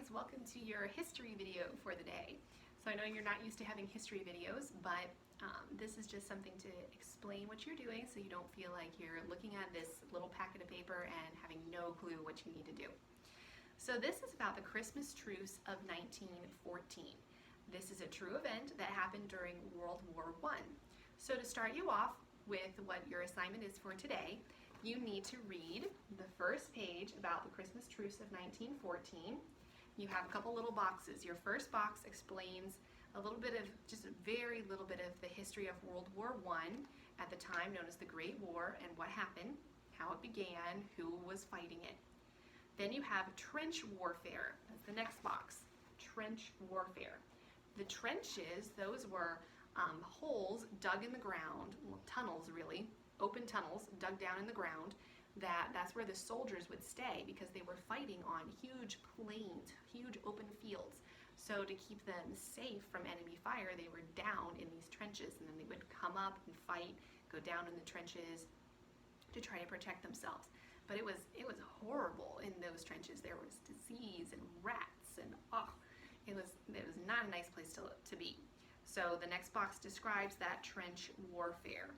guys, welcome to your history video for the day. So I know you're not used to having history videos, but this is just something to explain what you're doing so you don't feel like you're looking at this little packet of paper and having no clue what you need to do. So this is about the Christmas truce of 1914. This is a true event that happened during World War I. So to start you off with what your assignment is for today, you need to read the first page about the Christmas truce of 1914. You have a couple little boxes. Your first box explains a little bit of, just a very little bit of the history of World War I, at the time known as the Great War, and what happened, how it began, who was fighting it. Then you have trench warfare. That's the next box, trench warfare. The trenches, those were holes dug in the ground, well, tunnels really, open tunnels dug down in the ground. That's where the soldiers would stay because they were fighting on huge plains, huge open fields. So to keep them safe from enemy fire, they were down in these trenches, and then they would come up and fight, go down in the trenches to try to protect themselves. But it was horrible in those trenches. There was disease and rats, and it was not a nice place to be. So the next box describes that trench warfare.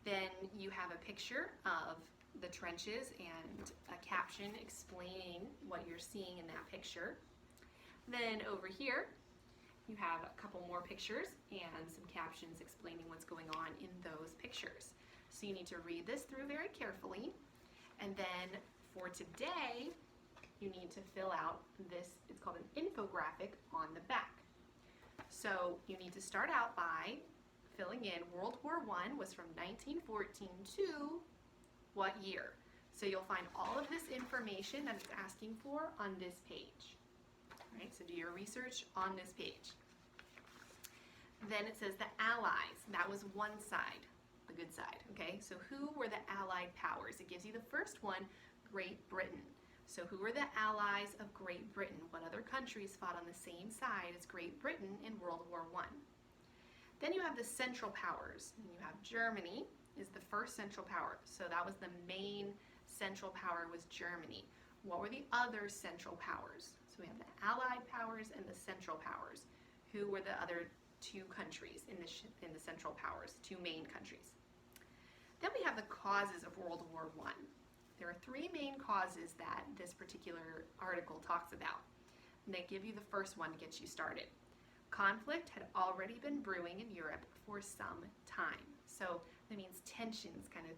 Then you have a picture of the trenches and a caption explaining what you're seeing in that picture. Then over here you have a couple more pictures and some captions explaining what's going on in those pictures. So you need to read this through very carefully, and then for today you need to fill out this, it's called an infographic on the back. So you need to start out by filling in World War I was from 1914 to what year. So you'll find all of this information that it's asking for on this page. All right, so do your research on this page. Then it says the Allies. That was one side, the good side, okay? So who were the Allied powers? It gives you the first one, Great Britain. So who were the allies of Great Britain? What other countries fought on the same side as Great Britain in World War I? Then you have the Central Powers, and you have Germany is the first Central Power. So that was the main Central Power, was Germany. What were the other Central Powers? So we have the Allied Powers and the Central Powers. Who were the other two countries in the Central Powers, two main countries? Then we have the causes of World War I. There are three main causes that this particular article talks about, and they give you the first one to get you started. Conflict had already been brewing in Europe for some time. So that means tensions, kind of,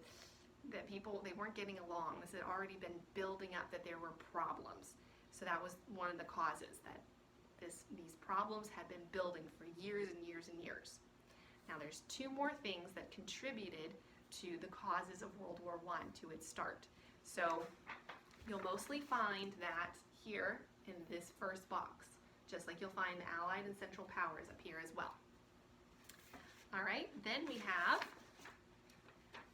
that people, they weren't getting along. This had already been building up, that there were problems. So that was one of the causes, that these problems had been building for years and years and years. Now there's two more things that contributed to the causes of World War I, to its start. So you'll mostly find that here in this first box, just like you'll find the Allied and Central Powers up here as well. All right, then we have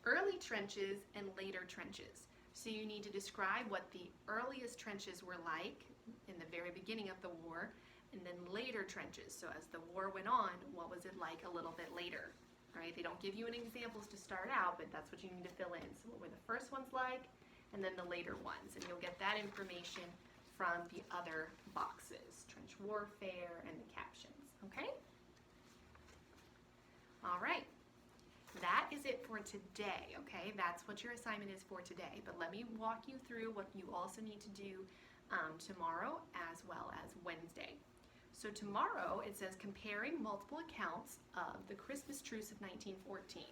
early trenches and later trenches. So you need to describe what the earliest trenches were like in the very beginning of the war, and then later trenches. So as the war went on, what was it like a little bit later? All right, they don't give you any examples to start out, but that's what you need to fill in. So what were the first ones like, and then the later ones, and you'll get that information from the other boxes, trench warfare and the captions, okay? All right, that is it for today, okay? That's what your assignment is for today, but let me walk you through what you also need to do tomorrow as well as Wednesday. So tomorrow it says comparing multiple accounts of the Christmas truce of 1914.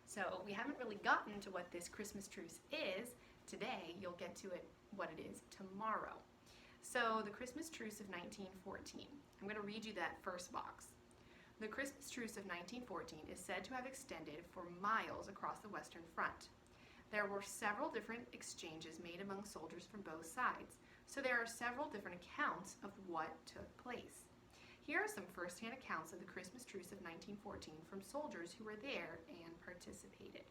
So we haven't really gotten to what this Christmas truce is today. You'll get to it, what it is, tomorrow. So the Christmas truce of 1914. I'm going to read you that first box. The Christmas truce of 1914 is said to have extended for miles across the Western Front. There were several different exchanges made among soldiers from both sides, so there are several different accounts of what took place. Here are some first-hand accounts of the Christmas truce of 1914 from soldiers who were there and participated.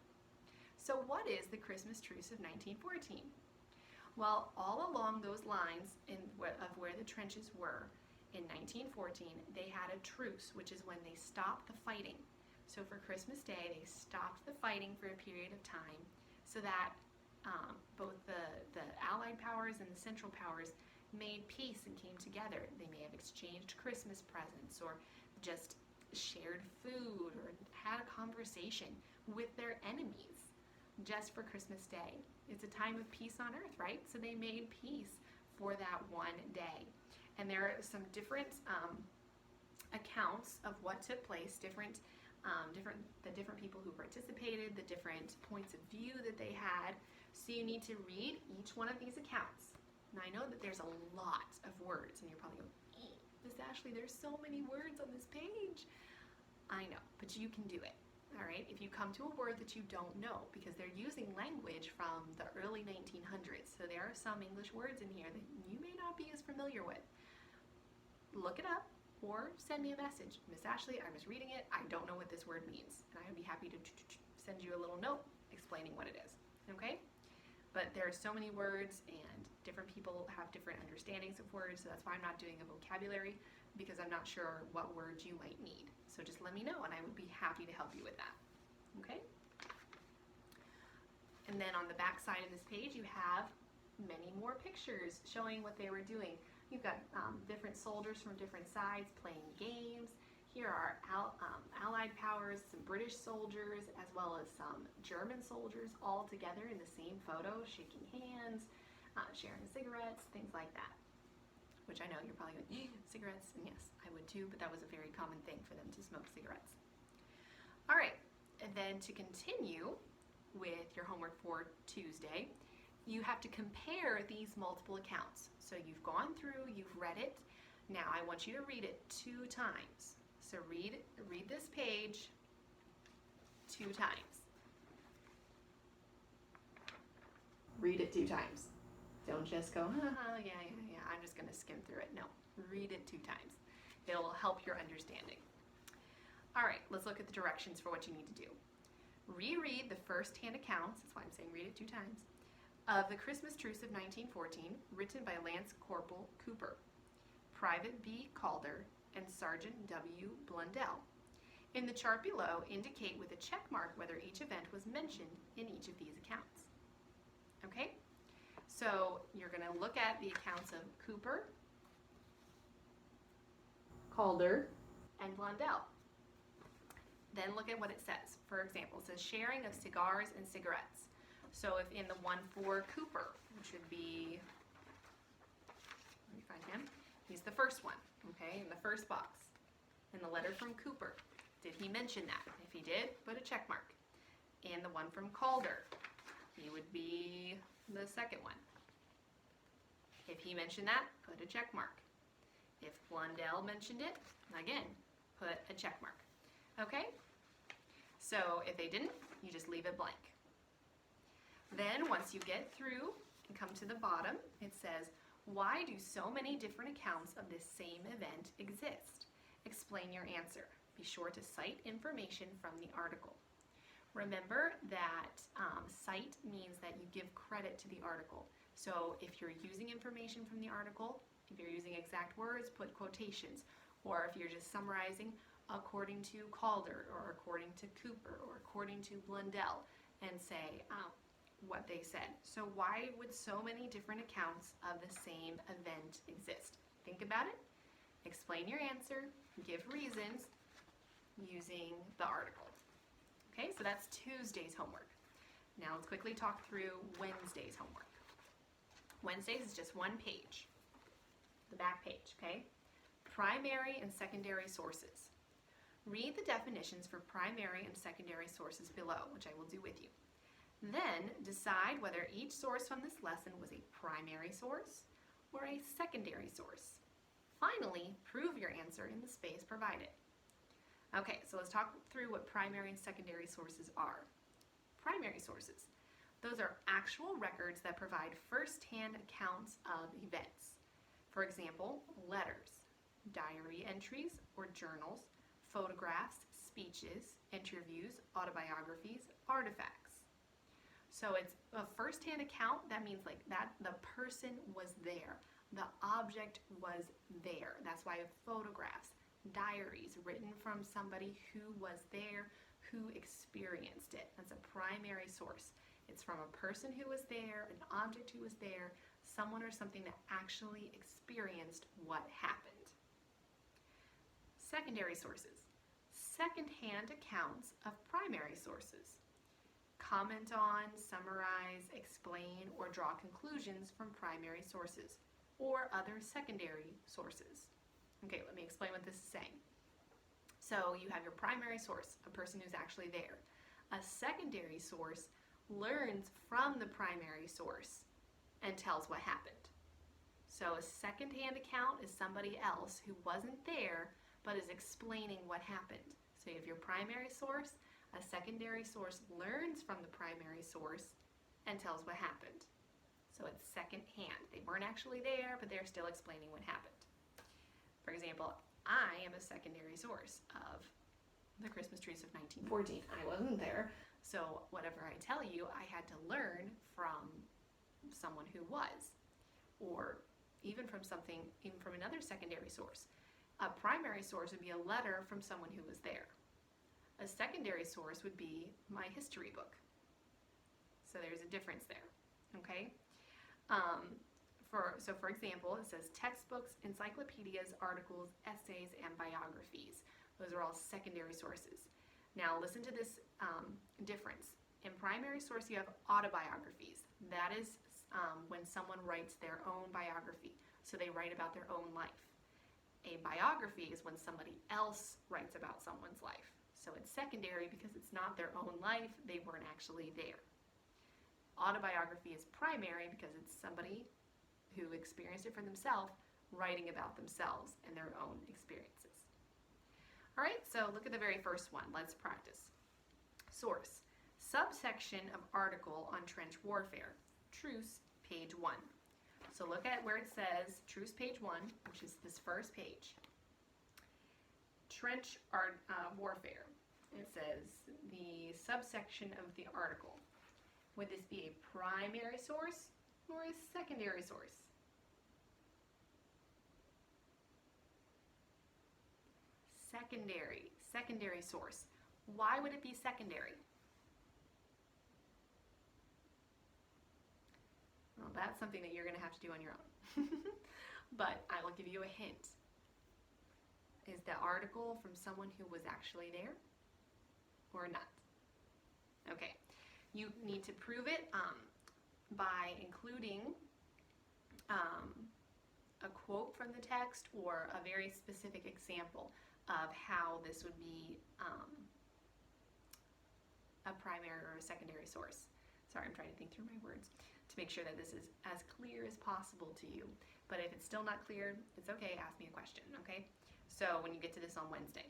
So what is the Christmas truce of 1914? Well, all along those lines of where the trenches were in 1914, they had a truce, which is when they stopped the fighting. So for Christmas Day, they stopped the fighting for a period of time so that both the Allied powers and the Central powers made peace and came together. They may have exchanged Christmas presents or just shared food or had a conversation with their enemies just for Christmas Day. It's a time of peace on earth, right? So they made peace for that one day. And there are some different accounts of what took place, the different people who participated, the different points of view that they had. So you need to read each one of these accounts. And I know that there's a lot of words, and you're probably going, Miss Ashley, there's so many words on this page. I know, but you can do it. All right, if you come to a word that you don't know, because they're using language from the early 1900s, so there are some English words in here that you may not be as familiar with. Look it up or send me a message. Miss Ashley, I was reading it. I don't know what this word means, and I would be happy to send you a little note explaining what it is, okay? But there are so many words, and different people have different understandings of words, so that's why I'm not doing a vocabulary, because I'm not sure what words you might need. So just let me know and I would be happy to help you with that. Okay? And then on the back side of this page you have many more pictures showing what they were doing. You've got different soldiers from different sides playing games. Here are Allied powers, some British soldiers, as well as some German soldiers all together in the same photo, shaking hands, sharing cigarettes, things like that. Which I know you're probably going, cigarettes, and yes, I would too, but that was a very common thing for them to smoke cigarettes. All right, and then to continue with your homework for Tuesday, you have to compare these multiple accounts. So you've gone through, you've read it, now I want you to read it 2 times. So read this page 2 times. Read it 2 times. Don't just go, yeah, I'm just going to skim through it. No, read it 2 times. It'll help your understanding. All right, let's look at the directions for what you need to do. Reread the first-hand accounts, that's why I'm saying read it 2 times, of the Christmas Truce of 1914, written by Lance Corporal Cooper, Private B. Calder, and Sergeant W. Blundell. In the chart below, indicate with a check mark whether each event was mentioned in each of these accounts. Okay? So you're going to look at the accounts of Cooper, Calder, and Blundell. Then look at what it says. For example, it says sharing of cigars and cigarettes. So if in the one for Cooper, which would be, let me find him, he's the first one, okay, in the first box. In the letter from Cooper, did he mention that? If he did, put a check mark. In the one from Calder, he would be the second one. If he mentioned that, put a check mark. If Blundell mentioned it, again, put a check mark. Okay? So if they didn't, you just leave it blank. Then once you get through and come to the bottom, it says, why do so many different accounts of this same event exist? Explain your answer. Be sure to cite information from the article. Remember that cite means that you give credit to the article. So if you're using information from the article, if you're using exact words, put quotations. Or if you're just summarizing according to Calder, or according to Cooper, or according to Blundell, and say what they said. So why would so many different accounts of the same event exist? Think about it, explain your answer, give reasons using the article. Okay, so that's Tuesday's homework. Now let's quickly talk through Wednesday's homework. Wednesday's is just 1 page, the back page, okay? Primary and secondary sources. Read the definitions for primary and secondary sources below, which I will do with you. Then decide whether each source from this lesson was a primary source or a secondary source. Finally, prove your answer in the space provided. Okay, so let's talk through what primary and secondary sources are. Primary sources. Those are actual records that provide first-hand accounts of events. For example, letters, diary entries or journals, photographs, speeches, interviews, autobiographies, artifacts. So it's a first-hand account. That means like that the person was there. The object was there. That's why photographs, diaries written from somebody who was there, who experienced it. That's a primary source. It's from a person who was there, an object who was there, someone or something that actually experienced what happened. Secondary sources. Second-hand accounts of primary sources. Comment on, summarize, explain, or draw conclusions from primary sources or other secondary sources. Okay, let me explain what this is saying. So you have your primary source, a person who's actually there. A secondary source learns from the primary source and tells what happened. So a second-hand account is somebody else who wasn't there but is explaining what happened. So you have your primary source, a secondary source learns from the primary source and tells what happened. So it's second-hand. They weren't actually there, but they're still explaining what happened. For example, I am a secondary source of the Christmas trees of 1914. I wasn't there, so whatever I tell you, I had to learn from someone who was, or even from another secondary source. A primary source would be a letter from someone who was there. A secondary source would be my history book. So there's a difference there, okay? For example, it says textbooks, encyclopedias, articles, essays, and biographies. Those are all secondary sources. Now listen to this difference. In primary source, you have autobiographies. That is when someone writes their own biography. So they write about their own life. A biography is when somebody else writes about someone's life. So it's secondary because it's not their own life. They weren't actually there. Autobiography is primary because it's somebody who experienced it for themselves, writing about themselves and their own experiences. All right, so look at the very first one. Let's practice. Source. Subsection of article on trench warfare. Truce, page 1. So look at where it says Truce, page 1, which is this first page. Trench warfare. It says the subsection of the article. Would this be a primary source or a secondary source? Secondary source. Why would it be secondary? Well, that's something that you're going to have to do on your own. But I will give you a hint. Is the article from someone who was actually there or not? Okay. You need to prove it by including a quote from the text or a very specific example of how this would be a primary or a secondary source. Sorry, I'm trying to think through my words to make sure that this is as clear as possible to you. But if it's still not clear, it's okay, ask me a question, okay? So when you get to this on Wednesday.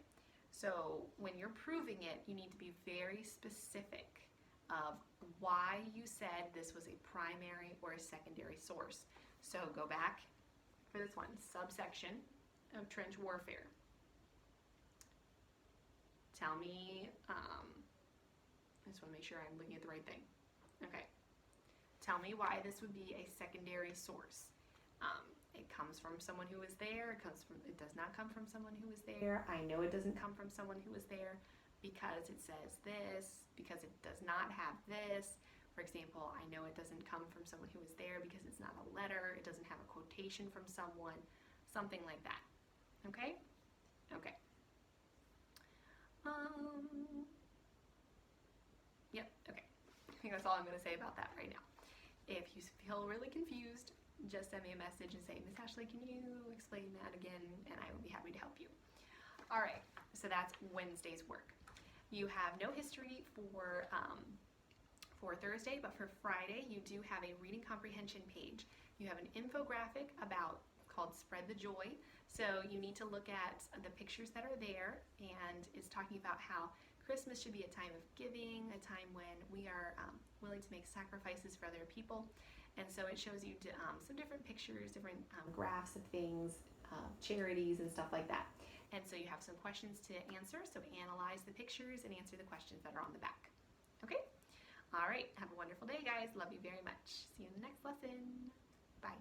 So when you're proving it, you need to be very specific of why you said this was a primary or a secondary source. So go back for this one, subsection of trench warfare. Tell me, I just want to make sure I'm looking at the right thing. Okay. Tell me why this would be a secondary source. It comes from someone who was there. It does not come from someone who was there. I know it doesn't come from someone who was there because it says this, because it does not have this. For example, I know it doesn't come from someone who was there because it's not a letter. It doesn't have a quotation from someone, something like that. Okay? Okay. Yep, okay. I think that's all I'm going to say about that right now. If you feel really confused, just send me a message and say, Miss Ashley, can you explain that again? And I will be happy to help you. All right, so that's Wednesday's work. You have no history for Thursday, but for Friday, you do have a reading comprehension page. You have an infographic called Spread the Joy. So you need to look at the pictures that are there, and it's talking about how Christmas should be a time of giving, a time when we are willing to make sacrifices for other people. And so it shows you some different pictures, different graphs of things, charities and stuff like that. And so you have some questions to answer, so analyze the pictures and answer the questions that are on the back. Okay? All right, have a wonderful day, guys. Love you very much. See you in the next lesson. Bye.